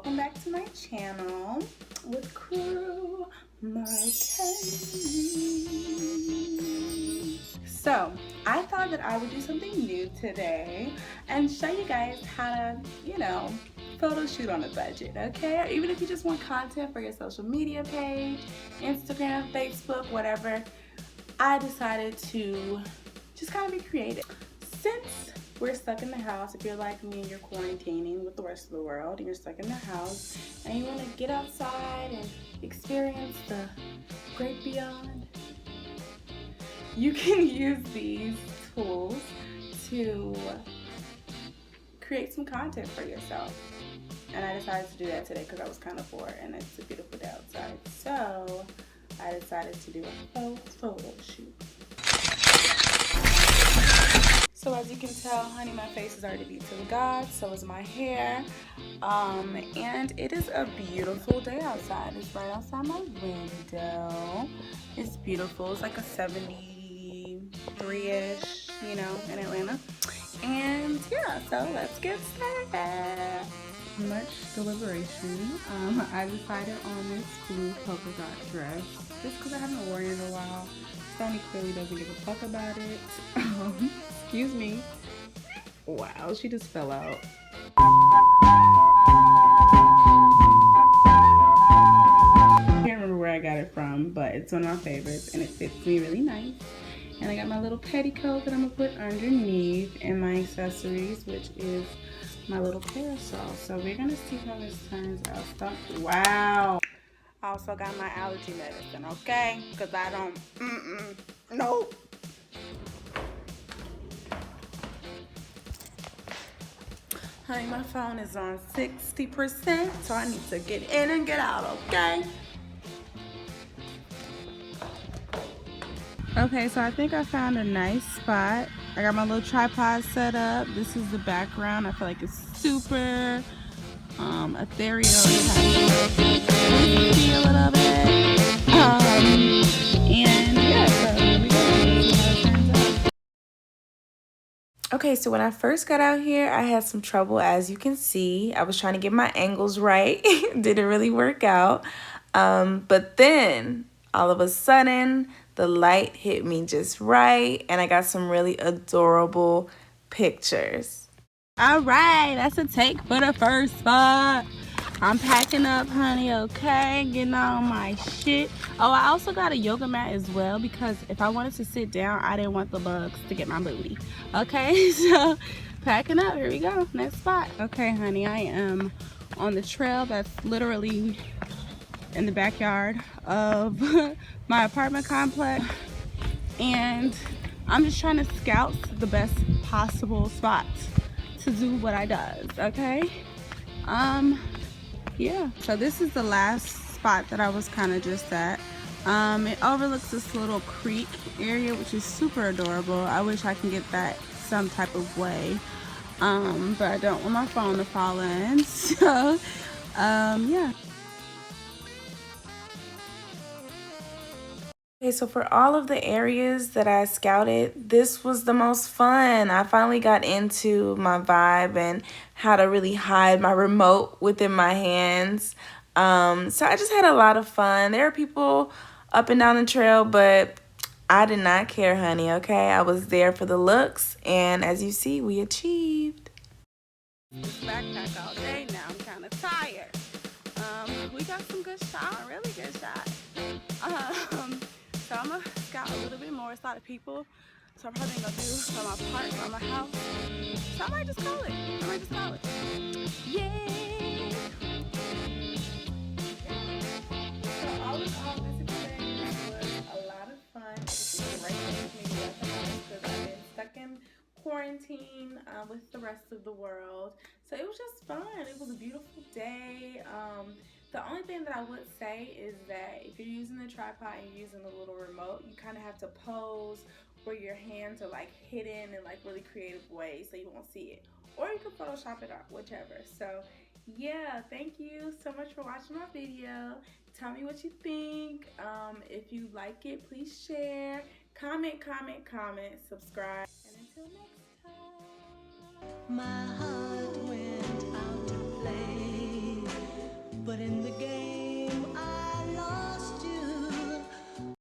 Welcome back to my channel with Crew Marquez. So I thought that I would do something new today and show you guys how to, photo shoot on a budget, okay? Or even if you just want content for your social media page, Instagram, Facebook, whatever, I decided to just kind of be creative. Since we're stuck in the house, if you're like me and you're quarantining with the rest of the world and you're stuck in the house and you want to get outside and experience the great beyond, you can use these tools to create some content for yourself. And I decided to do that today because I was kind of bored and it's a beautiful day outside. So I decided to do a photo shoot. So as you can tell, honey, my face is already beat to the gods, so is my hair. And it is a beautiful day outside. It's right outside my window. It's beautiful. It's like a 73-ish, in Atlanta. And yeah, so let's get started. Much deliberation. I decided on this blue polka dot dress just because I haven't worn it in a while. Stoney clearly doesn't give a fuck about it. Excuse me. Wow, she just fell out. I can't remember where I got it from, but it's one of my favorites and it fits me really nice. And I got my little petticoat that I'm gonna put underneath and my accessories, which is my little parasol. So we're gonna see how this turns out. Wow. I also got my allergy medicine, okay? Because I don't, nope. Honey, my phone is on 60%, so I need to get in and get out, okay? Okay, so I think I found a nice spot. I got my little tripod set up. This is the background. I feel like it's super ethereal. See a little bit. And yeah, so here we go. Okay, so when I first got out here, I had some trouble, as you can see. I was trying to get my angles right. Didn't really work out. But then, all of a sudden, the light hit me just right, and I got some really adorable pictures. All right, that's a take for the first spot. I'm packing up, honey, okay? Getting all my shit. Oh, I also got a yoga mat as well because if I wanted to sit down, I didn't want the bugs to get my booty. Okay, so packing up. Here we go. Next spot. Okay, honey, I am on the trail that's literally in the backyard of my apartment complex. And I'm just trying to scout the best possible spots to do what I does, okay? Yeah, so this is the last spot that I was kind of just at. It overlooks this little creek area, which is super adorable. I wish I can get that some type of way, but I don't want my phone to fall in. So yeah. Okay, so for all of the areas that I scouted, this was the most fun. I finally got into my vibe and how to really hide my remote within my hands. So I just had a lot of fun. There are people up and down the trail, but I did not care, honey, okay? I was there for the looks, and as you see, we achieved. Backpack all day now. I'm kind of tired. We got some good shots, really good shots. So I'm gonna scout a little bit more. It's a lot of people, so I'm probably gonna do from my park or my house. So I might just call it. Yeah. So all in all, this experience was a lot of fun. It was a great thing for me to recognize because I've been stuck in quarantine with the rest of the world. So it was just fun. It was a beautiful day. The only thing that I would say is that if you're using the tripod and you're using the little remote, you kind of have to pose where your hands are like hidden in like really creative ways so you won't see it. Or you can Photoshop it out, whichever. So yeah, thank you so much for watching my video. Tell me what you think. If you like it, please share, comment, subscribe. And until next time. My heart went out to play. game I love.